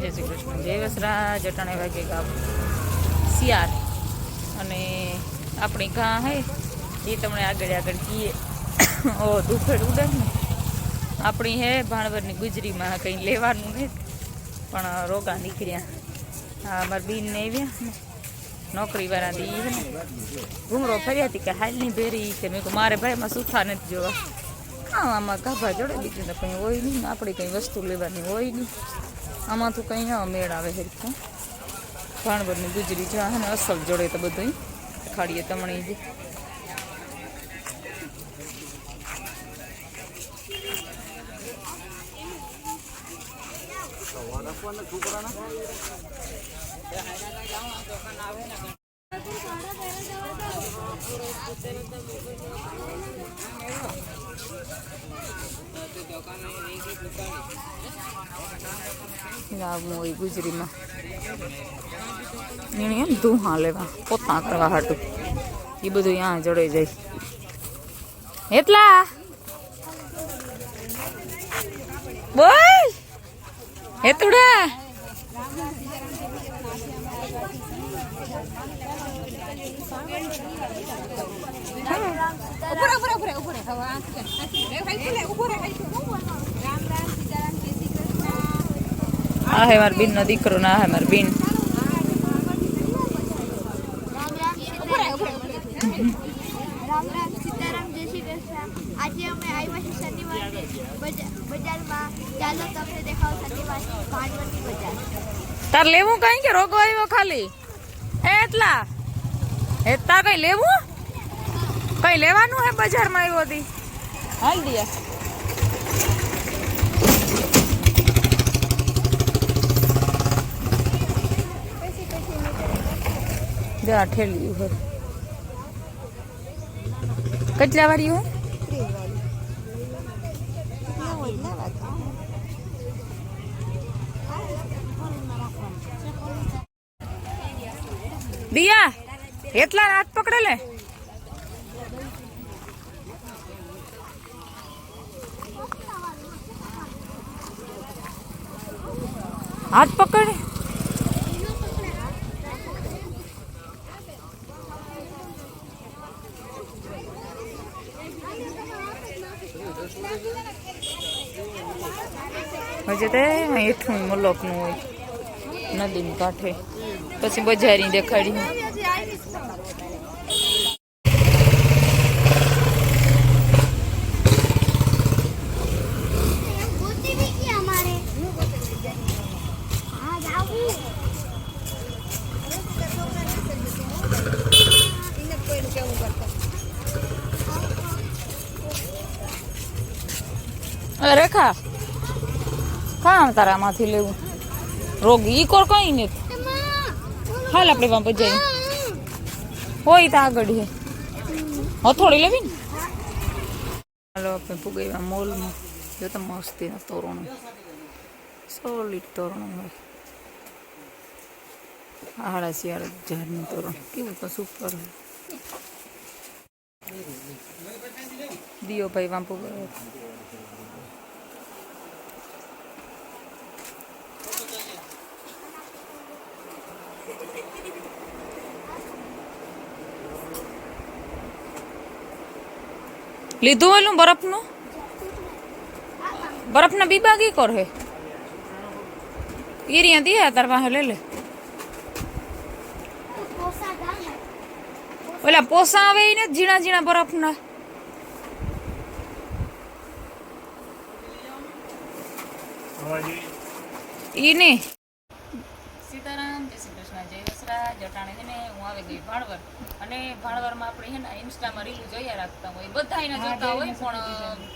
જય શ્રી કૃષ્ણ, જય વસરા. જટાણે વાગે ગામ શિયાર અને આપણી ઘા હે એ તમને આગળ આગળ કીએ. ઓ દુફેડ ઉડે ને આપણી હે ભાણવરની ગુજરીમાં કંઈ લેવાનું નહીં પણ રોગા નીકળ્યા. હા મારી બીન ને આવ્યા ને નોકરીવાળા દી હે ને ઘૂમરો ફર્યા હતી કે હાલની ભેરી કે મેં કહું મારે ભાઈમાં સુથા નથી જોવા. હા આમાં ગાભા જોડે બીજું તો કંઈ હોય નહીં ને આપણે કંઈ વસ્તુ લેવાની હોય નહીં. આમાં તો કંઈ મેળ આવે હેરખું. ભાણવરની ગુજરી જો હે ને અસલ જોડે તો બધું ખાડીએ તમણી જ. લાવવું હોય ગુજરીમાં એને એમ ધૂહા લેવા પોતા કરવા હાટું એ બધું ત્યાં જડે જાય. એટલા બોલ હેતુડા આ હે મારી બેન નો દીકરો ના હે મારી બેન. આજે અમે આવ્યા છે શનિવારે બજારમાં. ચાલો તમને દેખાવ શનિવાર ભાણવરની બજાર. તાર લેવું કઈ કે રોગો આવ્યો ખાલી એટલા હે તાર કઈ લેવું કઈ લેવાનું હે બજારમાં આવ્યો હતી હાલ દિયા. જા ઠેલી ઉપર કેટલા વાળી હોય દિયા એટલા હાથ પકડે લે. હાથ પકડ હજે તે હેઠું મલોકનું હોય નદીની કાંઠે પછી બજારી દેખાડી. રેખા કામ તારામાંથી લેવું રોગ ઈ કોર કઈ ને હાલ આપણે વાં બજાઈ હોય તો આગળ હે હથોડી લેવી ને. હાલો આપણે પુગેવા મોલમાં જો તો મસ્તી ના તોરણ સોલિડ તોરણ હોય. આડા શિયાળ ઝાડનું તોરણ કેવું તો સુપર હોય. દિયો ભાઈ વાં પુગે લીધું ઓલું બરફના બીબા કી કર હે ઈરિયા દિયા તાર પાસે લે લે. ઓલા પોસા આવે ને ઝીણા ઝીણા બરફના ઈ ને. સીતારામ જય શ્રી કૃષ્ણ જય વસરા. જટાણે છે ને હું આવી ગઈ ભાણવર અને ભાણવરમાં આપણે છે ને ઇન્સ્ટામાં રીલું જોયા રાખતા હોય બધા એને જોતા હોય પણ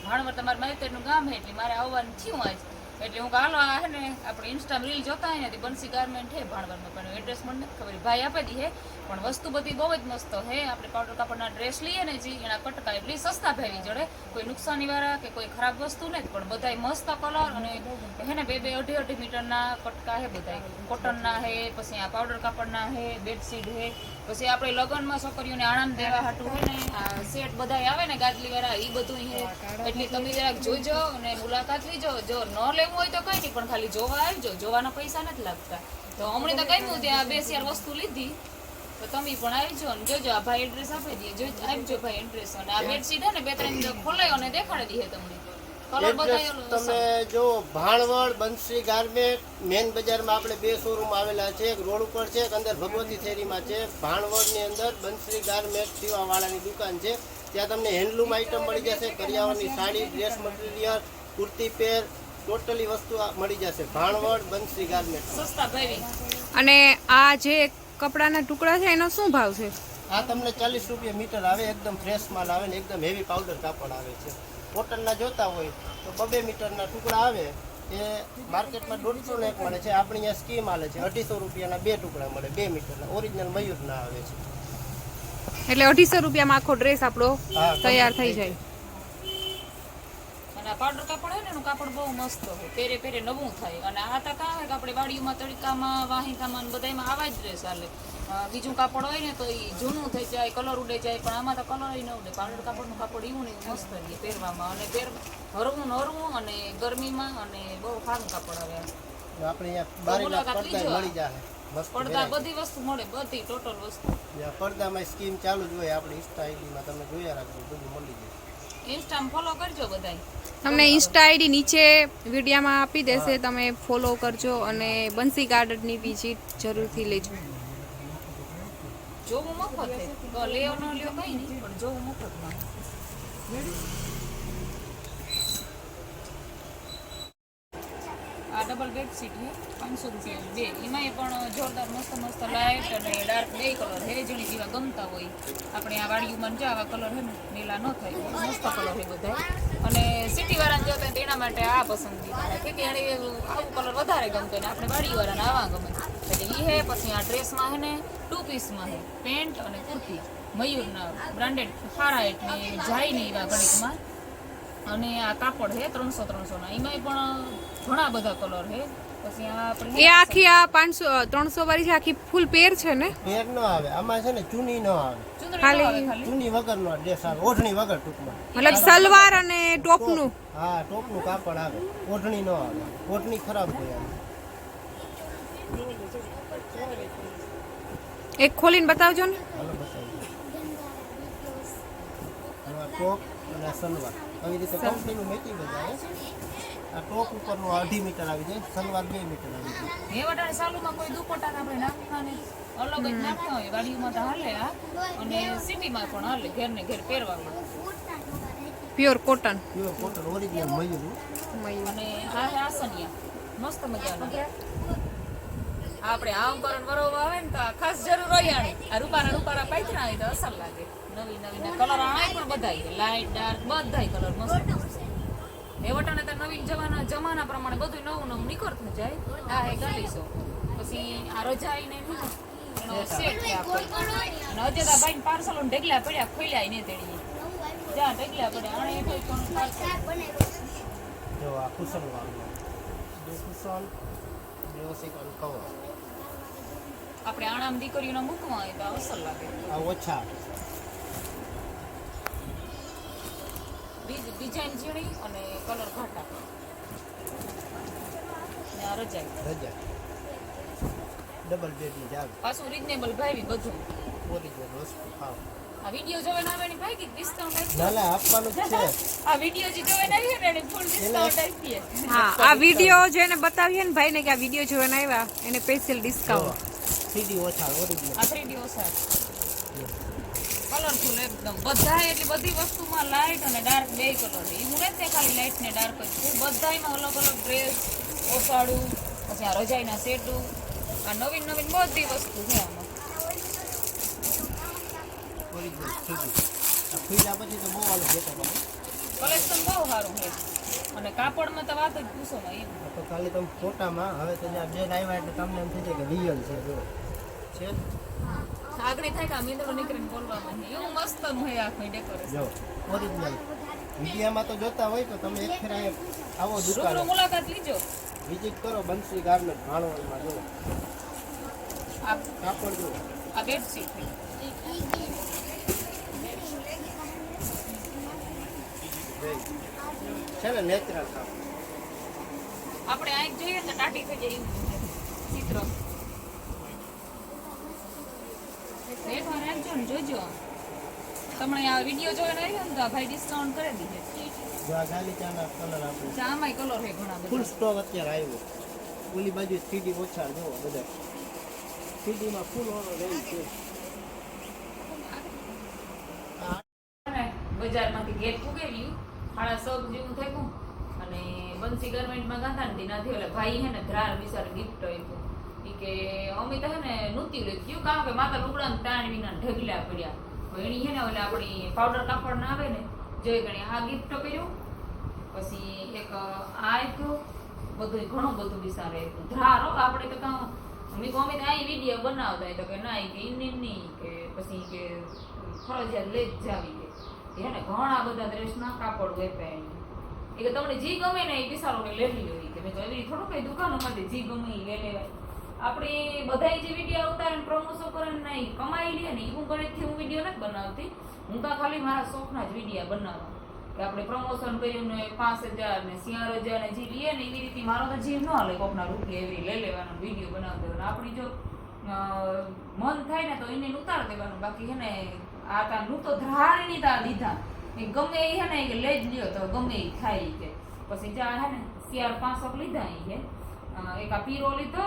ભાણવર તમારા માહિતીનું ગામ છે એટલે મારે આવવાનું થયું આજ એટલે હું હાલો હે ને આપણે ઇન્સ્ટામાં રીલ જોતા હોય ને બંસી ગાર્મેન્ટ હે ભાણવરમાં પણ એડ્રેસ મને નથી ખબર ભાઈ આપી દી હે પણ વસ્તુ બધી બહુ જ મસ્ત હે. આપણે પાવડર કાપડના ડ્રેસ લઈએ ને જે એના કટકા એટલી સસ્તા ભાવી જોડે કોઈ નુકસાની વાળા કે કોઈ ખરાબ વસ્તુ નહીં પણ બધા મસ્ત કલર અને હે ને 2-2 મીટરના કટકા હે બધા કોટનના હે પછી આ પાવડર કાપડના હે બેડશીટ હે પછી આપણે લગ્નમાં છોકરીઓને આનંદ દેવા હાટું હે ને આ સેટ બધા આવે ને ગાદલી વાળા એ બધું હે એટલે તમે જરાક જોઈજો અને મુલાકાત લીજો. જો ન લેવું ગમ્યું હોય તો કઈ નહીં, પણ ખાલી જોવા આવજો, જોવાના પૈસા નથી લાગતા. તો હમણાં તો ગમ્યું ત્યાં 2 4 વસ્તુ લીધી, તો તમે પણ આવજો અને જોજો. આ ભાઈ એડ્રેસ આપી દઈએ, જોજો આવજો ભાઈ એડ્રેસ. અને આ બેડશીટ હે ને 2-3 ખોલાયો અને દેખાડી દઈએ તમને. કલર બતાવેલો તમે જો ભાણવડ બંસરી ગાર્મેન્ટ મેન બજારમાં આપણે 2 શોરૂમ આવેલા છે. એક રોડ ઉપર છે, એક અંદર ભગવતી શેરીમાં છે. ભાણવડની અંદર બંસરી ગાર્મેન્ટ સીવાવાળાની દુકાન છે. ત્યાં તમને હેન્ડલૂમ આઈટમ મળી જશે, કરિયાવરની સાડી, ડ્રેસ મટીરિયલ, કુર્તી પેર, ટોટલી વસ્તુ મળી જશે. ભાણવડ બંસરી ગાર્મેન્ટ સસ્તા ભાવી. અને આ જે કપડાના ટુકડા છે એનો શું ભાવ છે? આ તમને 40 રૂપિયા મીટર આવે. એકદમ ફ્રેશ માલ આવે ને એકદમ હેવી પાવડર કાપડ આવે છે. કોટનના જોતા હોય તો 2 મીટરના ટુકડા આવે, એ માર્કેટમાં 150 ને એક મળે છે. આપણે અહીંયા સ્કીમ આલે છે 250 રૂપિયાના 2 ટુકડા મળે, 2 મીટરના. ઓરિજિનલ મયુરના આવે છે. એટલે 250 રૂપિયામાં આખો ડ્રેસ આપણો હા, તૈયાર થઈ જાય. અને આ પાવડર કાપડ હોય ને એનું કાપડ બહુ મસ્ત હોય, પેરે પેરે નવું થાય. અને આ તો કાં હોય કે આપણે વાડીઓમાં, તડકામાં, વાહિકામાં ને બધામાં આવા જ ડ્રેસ હાલે. બીજું કાપડ હોય ને તો એ જૂનું થઈ જાય, કલર ઉડે જાય, પણ આમાં તો કલર ન ઉડે. પાવડર કાપડનું કાપડ એવું ને એવું મસ્ત રહે પહેરવામાં, અને હરવું નરવું અને ગરમીમાં, અને બહુ સારું કાપડ આવે. આપણે અહીંયા બારીના પડદા મળી જાય. મસ્ત પડદા બધી વસ્તુ મળે, બધી ટોટલ વસ્તુ. પડદામાં સ્કીમ ચાલુ જ હોય. આપણી ઇન્સ્ટા આઈડીમાં તમે જોયા રાખજો, બધું મળી જાય. ઇન્સ્ટામાં ફોલો કરજો બધાય. તમને ઇન્સ્ટા આઈડી નીચે વિડીયામાં આપી દેશે, તમે ફોલો કરજો અને બંસી ગાર્ડનની વિઝિટ જરૂરથી લેજો. જોવું મફત છે, તો લેવો ન લ્યો કઈ નહીં, પણ જોવું મફતમાં. આ ડબલ બેડશીટ છે 500 રૂપિયા 2. એમાંય પણ જોરદાર મસ્ત મસ્ત લાઇટ અને ડાર્ક 2 કલર હે. જેની જેવા ગમતા હોય આપણે આ વાડીઓમાં જો આવા કલર હે ને મેલા ન થાય, મસ્ત કલર હે બધા. અને સિટીવાળાને જોતા હોય તો એના માટે આ પસંદગી થાય, કે એને આવું કલર વધારે ગમતો હોય ને આપણે વાડીવાળાને આવા ગમે. એટલે એ હે. પછી આ ડ્રેસમાં હે ને 2 પીસમાં હે, પેન્ટ અને કુર્તી મયુરના બ્રાન્ડેડ સારા એટલે જાય નહીં એવા ગણિતમાં. અને આ કાપડ હે 300 ના. એમાંય પણ ઘણા બધા કલર હે. પછી આ આપણે એ આખી આ 500-300 વાળી છે, આખી ફૂલ પેર છે ને? પેર ન આવે આમાં, છે ને ચૂની ન આવે. ચુંદડી ખાલી- આવે ખાલી. ચૂની વગરનો ડ્રેસ આવે, ઓઢણી વગર ટૂંકમાં. મતલબ સલવાર અને ટોપનું. હા, ટોપનું કાપડ આવે, ઓઢણી ન આવે. ઓઢણી ખરાબ હોય આમ. એક ખોલીને બતાવજો ને. હાલો બતાવી. આ ટોપ અને આ સલવાર આવી રીતે કંપનીનું મેચિંગ જ આવે. આ ટોપ ઉપરનું 2.5 મીટર આવી જાય, સલવાર 2 મીટર આવી જાય. એ વટાણે સાલુમાં કોઈ દુપટ્ટા આપણે નાખતા ને અલગ જ નાખતા હોય. વાડીઓમાં તો હાલે આ, અને સિટીમાં પણ હાલે, ઘેર ને ઘેર પહેરવામાં. Pure cotton. Pure cotton original Mayur. અને આ હે આસનિયા, મસ્ત મજાના. આપણે આમ કરણ બરોબર આવે ને તો આ ખાસ જરૂર હોય. આની આ રૂપારા પાથરા હોય તો અસર લાગે. નવી નવી કલર આણે પણ બધાય લાઇટ ડાર્ક બધાય કલર મસ્ત મસ્ત. એ વટાણે તો નવીન જમાના પ્રમાણે બધું નવું નીકળતું જાય. આ હે ગાલીસો. પછી આ રજાઈ ને એનો સેટ છે આખો. અને હજે તો ભાઈ પાર્સલો ઢેગલા પડ્યા, ખોલ્યા ને તેડી જ્યાં ઢેગલા પડ્યા આણે કોઈ પણ પાર્સલ. જો આ કુશન વાળું, બે કુશન, બે ઓસિકન કવર. આપણે આણામ દીકરીઓને મૂકવા હોય તો અસર લાગે. આ ઓછા ડિઝાઇન ઝીણી અને કલર ઘાટા. ને આ રજાઈ રજા ડબલ બેડની જ આવે. પાછું રિઝનેબલ ભાવી બધું. ઓરિજિનલ વસ્તુ ખાવ. આ વિડીયો જોવે ના આવે ને ભાઈ કે ડિસ્કાઉન્ટ ના આપીએ. ના આપવાનું જ છે. આ વિડીયો જે જોવે ના આવી ને એને ફૂલ ડિસ્કાઉન્ટ આપીએ. હા, આ વિડીયો જેને બતાવીએ ને ભાઈને કે આ વિડીયો જોઈને આવ્યા એને સ્પેશિયલ ડિસ્કાઉન્ટ. 3D ઓછા ઓરિજિનલ. આ 3D ઓછા કલરફુલ એકદમ બધા. એટલે બધી વસ્તુમાં લાઇટ અને ડાર્ક 2 કલર છે. એવું નથી ખાલી લાઇટ ને ડાર્ક જ છે, બધાયમાં અલગ અલગ ડ્રેસ, ઓસાડું, પછી આ રજાઈના સેટું, આ નવીન બધી વસ્તુ છે આમાં. Original 3D. આ ખુલ્લા પછી તો બહુ અલગ દેખાય. કલેક્શન બહુ સારું છે. અને કાપડમાં તો વાત જ પૂછો માં એમ. આ તો ખાલી તમે ફોટામાં, હવે તો જ્યાં બેન આવ્યા એટલે તમને એમ થઈ જાય કે રિયલ છે. જો છે આગળ થાય કે આ મીંદડો નીકળીને બોલવામાં નહીં. એવું મસ્ત હોય આખું ડેકોરેશન. જો ઓરિજિનલ. વિડીયામાં તો જોતા હોય તો તમે એક ફેર અહીંયા આવો રૂબરૂ દુકાન મુલાકાત લીજો. વિઝિટ કરો બંસરી ગાર્મેન્ટ ભાણવડમાં. જો આ કાપડ જો આ બેડશીટ છે ને નેચરલ કાપડ. આપણે આંખ જોઈએ તો ટાટી થઈ જાય એવું છે ચિત્ર. બેઠા રાખજો ને જોજો. તમને આ વિડીયો જોઈને આવ્યો ને તો આ ભાઈ ડિસ્કાઉન્ટ કરી દીધે. જો આ ગાલી ચાના કલર આપણે ચામાંય કલર છે ઘણા ફૂલ બધા. સ્ટોક અત્યારે આવ્યો. ઓલી બાજુ 3D ઓછા જોવો બધા 3D માં ફૂલ ઓનો રેન્જ છે. અને બજારમાંથી ગેટ ફૂગેલ્યું 6:30 જેવું થયું અને બંસી ગાર્મેન્ટમાં ગાતા ને તેનાથી ઓલા ભાઈ હે ને ધ્રાર બિચારા ગિફ્ટ આપ્યું. ઈ કે અમિત હે ને નૂતી લે થયું કામ કે માતા લુગડા ને તાણ વિના ઢગલા પડ્યા. એની હે ને ઓલા આપણી પાવડર કાપડ ના આવે ને જોઈ ગણી આ ગિફ્ટ કર્યું. પછી એક આ આપ્યું બધું ઘણું બધું બિચારે ધ્રાર હો આપણે તો કામ અમિત આ વિડીયો બનાવતા હોય તો કે ના કે નહીં કે પછી કે ફરજિયાત લઈ જ જાવી કે હે ને ઘણા બધા ડ્રેસના કાપડ વેપાય એ કે તમને જે ગમે ને એ બિચારો કે લઈ લ્યો કે મેં તો એવી થોડું કઈ દુકાનોમાંથી જે ગમે એ લઈ લેવાય. આપણે બધા જે વિડીયો આવતા ને પ્રમોશન કરે ને નહીં કમાઈ લે ને એવું ગણિતથી હું વિડીયો નથી બનાવતી. હું તો ખાલી મારા શોખના જ વિડીયો બનાવવા કે આપણે પ્રમોશન કર્યું ને 5000 ને 16000 ને જે લઈએ ને એવી રીતે મારો તો જીવ ન હાલે કોકના રૂપિયા એવી લઈ લેવાનો વિડીયો બનાવી દેવાનો. આપણી જો મન થાય ને તો એને ઉતાર દેવાનું. બાકી હે ને આ તા નું તો ધ્રાળની તા દીધા એ ગમે એ હે ને કે લઈ જ લ્યો તો ગમે એ થાય કે પછી જા હે ને 4-5 લીધા એ હે એક આ પીરો લીધો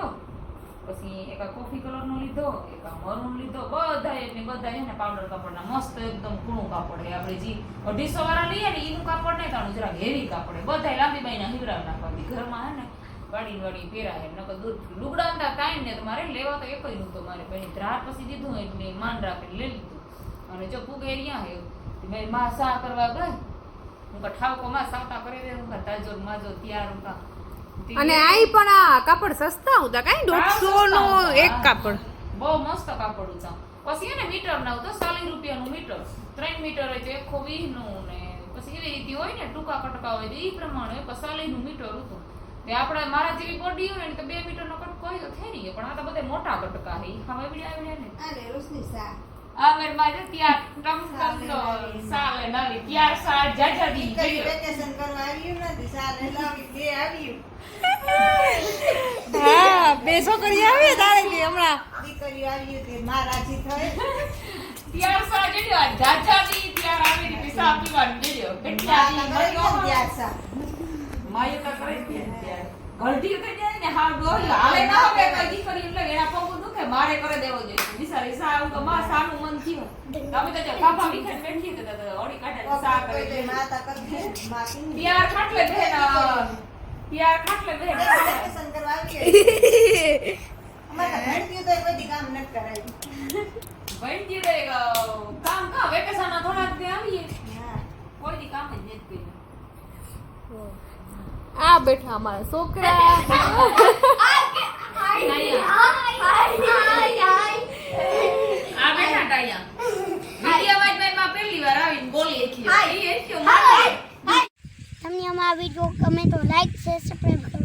પછી એક આ કોફી કલરનો લીધો એક આ મરૂન લીધો બધા એટલે બધા હે ને પાવડર કાપડના મસ્ત એકદમ કૂણું કાપડ હે. આપણે જે 250 વાળા લઈએ ને એનું કાપડ નહીં તાણું જરાક હેવી કાપડ હે. બધા લાંબી બાઈના હિવરાવ નાખવાની ઘરમાં હે ને વાડી પહેરા હે નકર દૂધ લુગડા હતા કાંઈ ને તમારે લેવા તો એક જ નહોતો મારે પછી ધ્રાર પછી દીધું એટલે માન રાખીને લઈ લીધું. અને જો ફૂગ એરિયા હે મેં માં સા કરવા ગઈ હું કા ઠાવકો માં સાવતા કરી દે હું કા તાજો માજો તૈયાર હું કા અને આઈ પણ આ કાપડ સસ્તા હતા કાઈ 150 નો એક કાપડ બહુ મસ્ત કાપડ હતા. પછી એને મીટર ના તો 40 રૂપિયાનું મીટર 3 મીટર હોય તો 120 નું ને પછી એવી રીતે હોય ને ટૂંકા કટકા હોય તો એ પ્રમાણે 40 નું મીટર હતું. તે આપણે મારા જેવી બોડી હોય ને તો 2 મીટર નો કટકો હોય તો થઈ નહીં પણ આ તો બધા મોટા કટકા હે હવે બડી આવી ને અરે રોશની સા આ મેર માજે ત્યાર ટમ તો સાલે નવી ત્યાર સા જાજા દી ગયો વેકેશન કરવા આવ્યું નથી સાલે લાવી બે આવ્યું હા બે છોકરી આવી તારે કે હમણાં દીકરી આવ્યું કે મારાથી થઈ ત્યાર સા જેડ્યો જાજા દી ત્યાર આવી રીતે સા પીવાનું જેડ્યો કેટલા દી મર્યો ત્યાર સા માય કા કરે ત્યાર ગલતી થઈ જાય ને હા ડોલ હાલે ના હવે કઈ દીકરી એટલે એના પગ દુખે મારે કરે દેવો જોઈએ બિચારી સા આવું તો માં સાનું મન થયું તમે તો જે બાપા વિખે બેઠી તો ઓડી કાઢે સા કરે કોઈ માતા કરતી માતી ત્યાર ખાટલે બેન ત્યાર ખાટલે બેન વેકેશન કરવા આવ્યું અમારે ભણતી તો કોઈ દી કામ ન કરાય વૈદ્ય રે કામ કા વેકેશન ના થોડા દે આવીએ હા કોઈ દી કામ જ નથી કર્યું. આ બેઠા અમારા છોકરા આ બેઠા ટાયા વિડિયો માં પહેલી વાર આવીને બોલી એકી એ એક્યો તમને અમારા વિડિયો ગમે તો લાઈક શેર સબસ્ક્રાઇબ કરો.